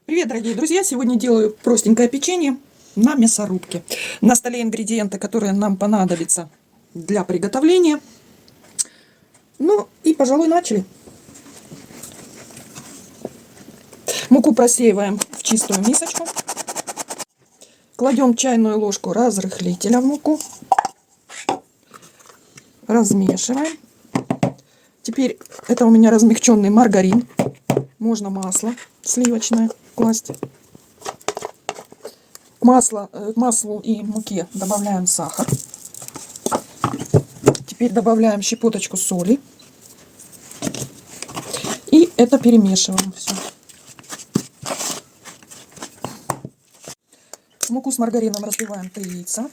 Привет, дорогие друзья! Сегодня делаю простенькое печенье на мясорубке. На столе ингредиенты, которые нам понадобятся для приготовления. Ну и, пожалуй, начали. Муку просеиваем в чистую мисочку. Кладем чайную ложку разрыхлителя в муку. Размешиваем. Теперь это у меня размягченный маргарин. Можно масло сливочное класть. К маслу и муке добавляем сахар. Теперь добавляем щепоточку соли. И это перемешиваем все. В муку с маргарином разбиваем 3 яйца.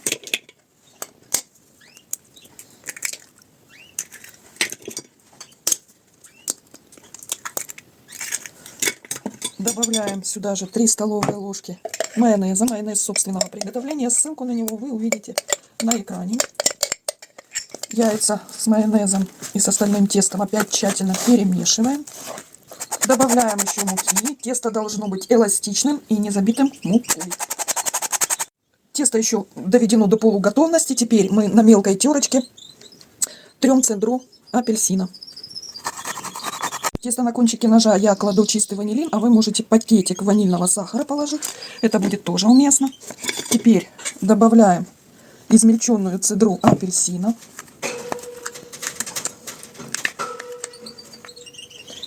Добавляем сюда же 3 столовые ложки майонеза. Майонез собственного приготовления. Ссылку на него вы увидите на экране. Яйца с майонезом и с остальным тестом опять тщательно перемешиваем. Добавляем еще муки. Тесто должно быть эластичным и не забитым мукой. Тесто еще доведено до полуготовности. Теперь мы на мелкой терочке трем цедру апельсина. Тесто на кончике ножа я кладу чистый ванилин, а вы можете пакетик ванильного сахара положить. Это будет тоже уместно. Теперь добавляем измельченную цедру апельсина.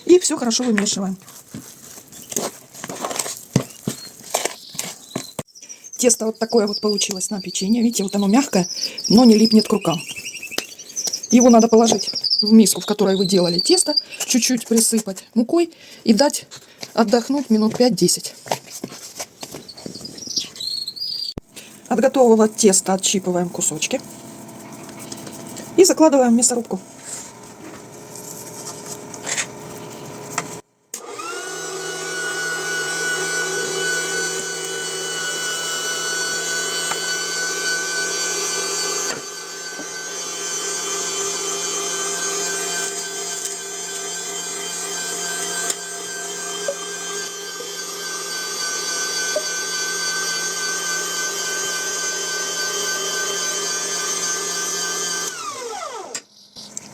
И все хорошо вымешиваем. Тесто вот такое вот получилось на печенье. Видите, вот оно мягкое, но не липнет к рукам. Его надо положить в миску, в которой вы делали тесто, чуть-чуть присыпать мукой и дать отдохнуть минут 5-10. От готового теста отщипываем кусочки и закладываем в мясорубку.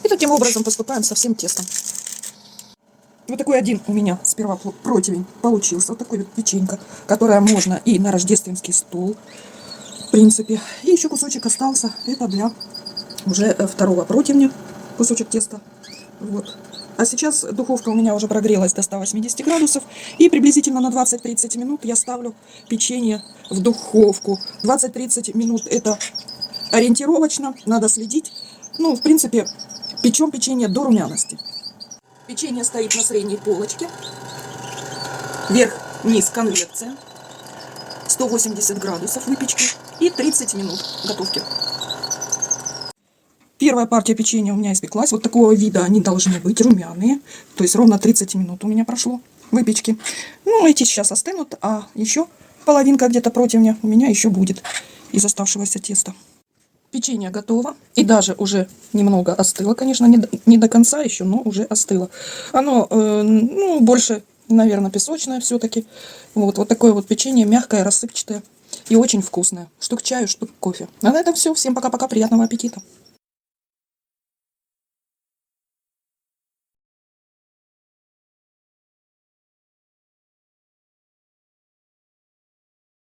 И таким образом поступаем со всем тестом. Вот такой один у меня сперва противень получился. Вот такой вот печенька, которая можно и на рождественский стол, в принципе. И еще кусочек остался. Это для уже второго противня. Кусочек теста. Вот. А сейчас духовка у меня уже прогрелась до 180 градусов. И приблизительно на 20-30 минут я ставлю печенье в духовку. 20-30 минут это ориентировочно. Надо следить. Ну, в принципе, печем печенье до румяности. Печенье стоит на средней полочке. Вверх-вниз конвекция. 180 градусов выпечки. И 30 минут готовки. Первая партия печенья у меня испеклась. Вот такого вида они должны быть румяные. То есть ровно 30 минут у меня прошло выпечки. Ну, эти сейчас остынут. А еще половинка где-то противня у меня еще будет из оставшегося теста. Печенье готово. И даже уже немного остыло. Конечно, не до конца еще, но уже остыло. Оно, ну, больше, наверное, песочное все-таки. Вот такое вот печенье, мягкое, рассыпчатое и очень вкусное. Штук чаю, штук кофе. А на этом все. Всем пока-пока. Приятного аппетита.